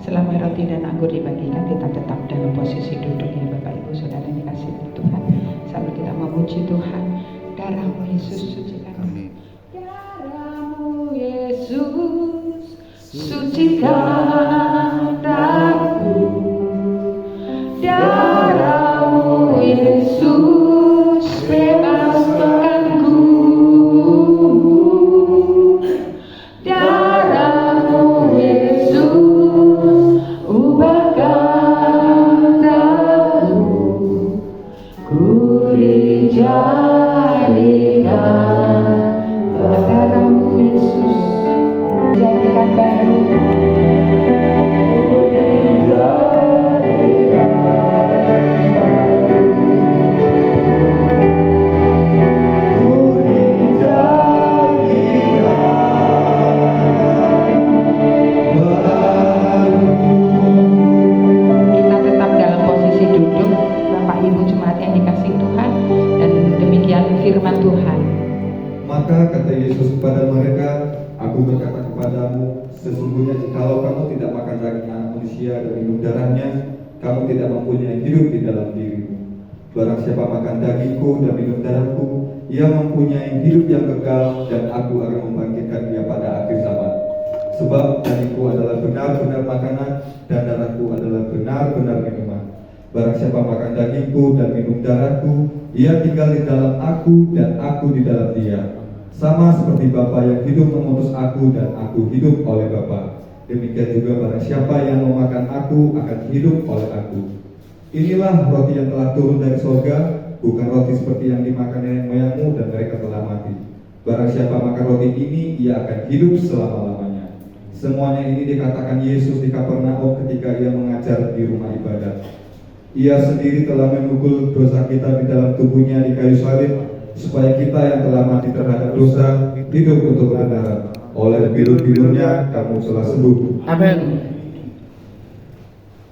Selama roti dan anggur dibagikan, kita tetap dalam posisi duduk ya Bapak Ibu Saudara yang dikasihi Tuhan. Sambil kita memuji Tuhan, darah-Mu Yesus sucikan. Darah-Mu Yesus sucikan aku. Darah-Mu Yesus bebaskanku. Darah-Mu Yesus ubahkan aku. Ku dijadikan darah-Mu Yesus jadikan baru. Firman Tuhan. Maka kata Yesus kepada mereka, Aku berkata kepadamu, sesungguhnya jikalau kamu tidak makan daging anak manusia dan minum darahnya, kamu tidak mempunyai hidup di dalam dirimu. Barang siapa makan dagingku dan minum darahku, ia mempunyai hidup yang kekal, dan aku akan membangkitkan dia pada akhir zaman. Sebab dagingku adalah benar-benar makanan, dan darahku adalah benar-benar minuman. Barang siapa makan dagingku dan minum darahku, ia tinggal di dalam aku dan aku di dalam dia. Sama seperti Bapa yang hidup mengutus aku dan aku hidup oleh Bapa. Demikian juga barang siapa yang memakan aku akan hidup oleh aku. Inilah roti yang telah turun dari surga, bukan roti seperti yang dimakan nenek moyangmu dan mereka telah mati. Barang siapa makan roti ini, ia akan hidup selama-lamanya. Semuanya ini dikatakan Yesus di Kapernaum ketika ia mengajar di rumah ibadat. Ia sendiri telah memikul dosa kita di dalam tubuhnya di kayu salib, supaya kita yang telah mati terhadap dosa hidup untuk kebenaran. Oleh bilur-bilurnya kamu telah sembuh. Amin.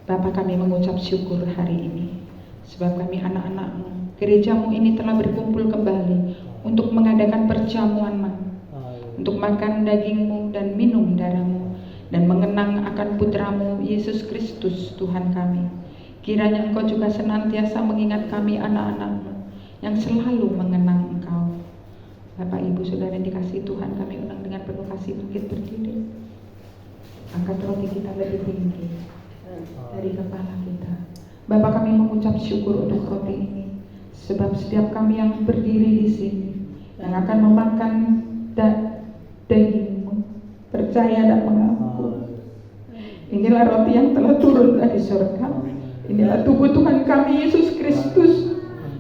Bapa, kami mengucap syukur hari ini, sebab kami anak-anak-Mu, gereja-Mu ini telah berkumpul kembali untuk mengadakan perjamuan-Mu, untuk makan daging-Mu dan minum darah-Mu, dan mengenang akan putra-Mu Yesus Kristus Tuhan kami. Kiranya Engkau juga senantiasa mengingat kami anak-anak-Mu yang selalu mengenang Engkau. Bapak, Ibu, Saudara yang dikasihi Tuhan, kami undang dengan penuh kasih bangkit berdiri. Angkat roti kita lebih tinggi dari kepala kita. Bapak, kami mengucap syukur untuk roti ini, sebab setiap kami yang berdiri di sini, yang akan memakan daging-Mu, percaya dan mengaku. Inilah roti yang telah turun dari surga. Inilah tubuh Tuhan kami Yesus Kristus.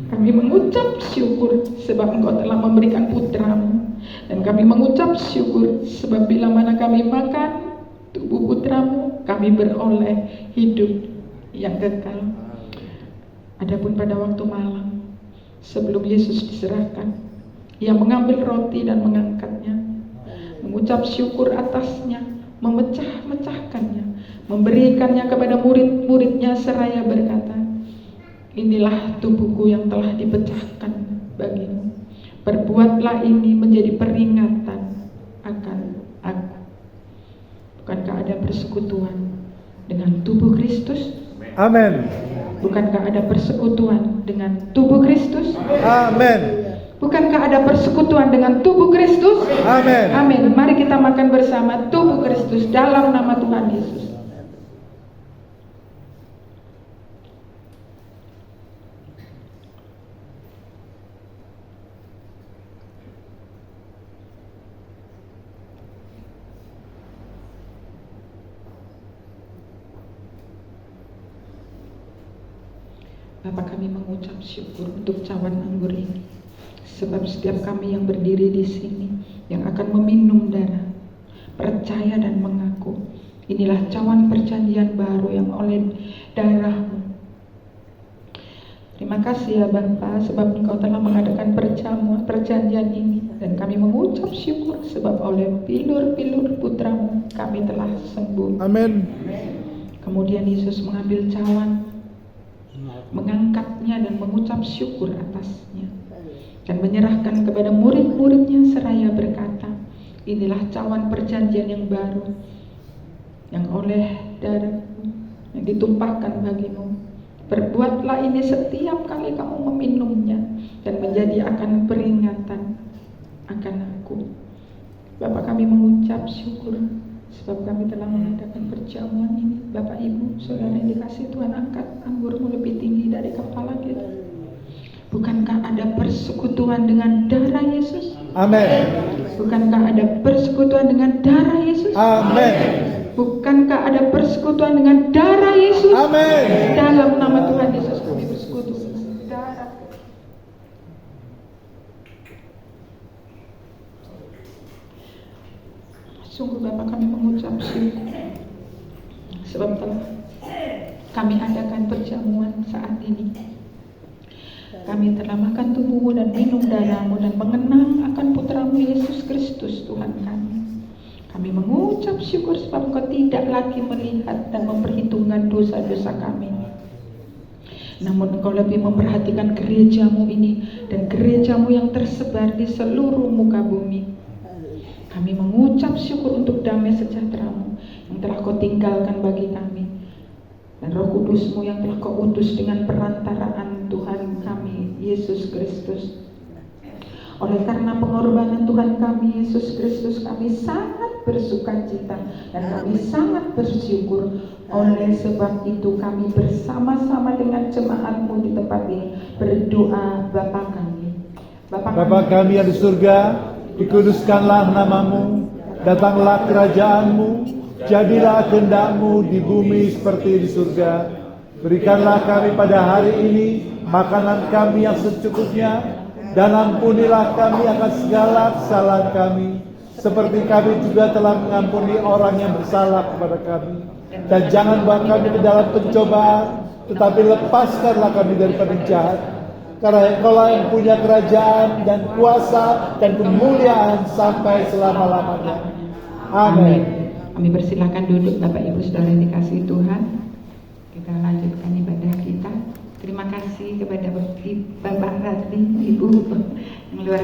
Kami mengucap syukur sebab Engkau telah memberikan putra-Mu. Dan kami mengucap syukur sebab bila mana kami makan tubuh putra-Mu, kami beroleh hidup yang kekal. Adapun pada waktu malam, sebelum Yesus diserahkan, Ia mengambil roti dan mengangkatnya, mengucap syukur atasnya, memecah-mecahkannya, memberikannya kepada murid-muridnya seraya berkata, inilah tubuhku yang telah dipecahkan bagimu. Perbuatlah ini menjadi peringatan akan aku. Bukankah ada persekutuan dengan tubuh Kristus? Amin. Bukankah ada persekutuan dengan tubuh Kristus? Amin. Bukankah ada persekutuan dengan tubuh Kristus? Amin. Amin. Mari kita makan bersama tubuh Kristus dalam nama Tuhan Yesus. Bapak, kami mengucap syukur untuk cawan anggur ini, sebab setiap kami yang berdiri di sini yang akan meminum darah, percaya dan mengaku, inilah cawan perjanjian baru yang oleh darah-Mu. Terima kasih ya Bapa, sebab Engkau telah mengadakan perjanjian ini, dan kami mengucap syukur sebab oleh bilur-bilur putra-Mu kami telah sembuh. Amin. Kemudian Yesus mengambil cawan, mengangkatnya dan mengucap syukur atasnya, dan menyerahkan kepada murid-muridnya seraya berkata, Inilah cawan perjanjian yang baru, yang oleh darahku yang ditumpahkan bagimu. Berbuatlah ini setiap kali kamu meminumnya, dan menjadi akan peringatan akan aku. Bapak, kami mengucap syukur sebab kami telah mengadakan perjamuan ini. Bapak, Ibu, Saudara yang dikasihi Tuhan, angkat anggurmu lebih tinggi dari kepala kita. Bukankah ada persekutuan dengan darah Yesus? Amin. Bukankah ada persekutuan dengan darah Yesus? Amin. Bukankah ada persekutuan dengan darah Yesus? Amin. Dalam nama Tuhan Yesus kami bersekutu dengan darah. Sungguh Bapak, kami mengucap syukur sebab telah kami adakan perjamuan saat ini. Kami telah makan tubuhmu dan minum darahmu dan mengenang akan putramu Yesus Kristus Tuhan kami. Kami mengucap syukur sebab Engkau tidak lagi melihat dan memperhitungkan dosa-dosa kami, namun Engkau lebih memperhatikan gerejamu ini dan gerejamu yang tersebar di seluruh muka bumi. Kami mengucap syukur untuk damai sejahtera-Mu yang telah Kau tinggalkan bagi kami, dan Roh Kudus-Mu yang telah Kau utus dengan perantaraan Tuhan kami Yesus Kristus. Oleh karena pengorbanan Tuhan kami Yesus Kristus, kami sangat bersukacita dan kami sangat bersyukur. Oleh sebab itu kami bersama-sama dengan jemaat-Mu di tempat ini berdoa, Bapa kami. Bapa kami yang di surga, dikuduskanlah namamu, datanglah kerajaan-Mu, jadilah kehendak-Mu di bumi seperti di surga. Berikanlah kami pada hari ini makanan kami yang secukupnya, dan ampunilah kami akan segala kesalahan kami, seperti kami juga telah mengampuni orang yang bersalah kepada kami. Dan jangan bawa kami ke dalam pencobaan, tetapi lepaskanlah kami daripada jahat. Karena Engkaulah yang punya kerajaan dan kuasa dan kemuliaan sampai selama-lamanya. Amin. Kami persilakan duduk Bapak Ibu Saudara yang dikasihi Tuhan. Kita lanjutkan ibadah kita. Terima kasih kepada Bapak Radli, Ibu yang luar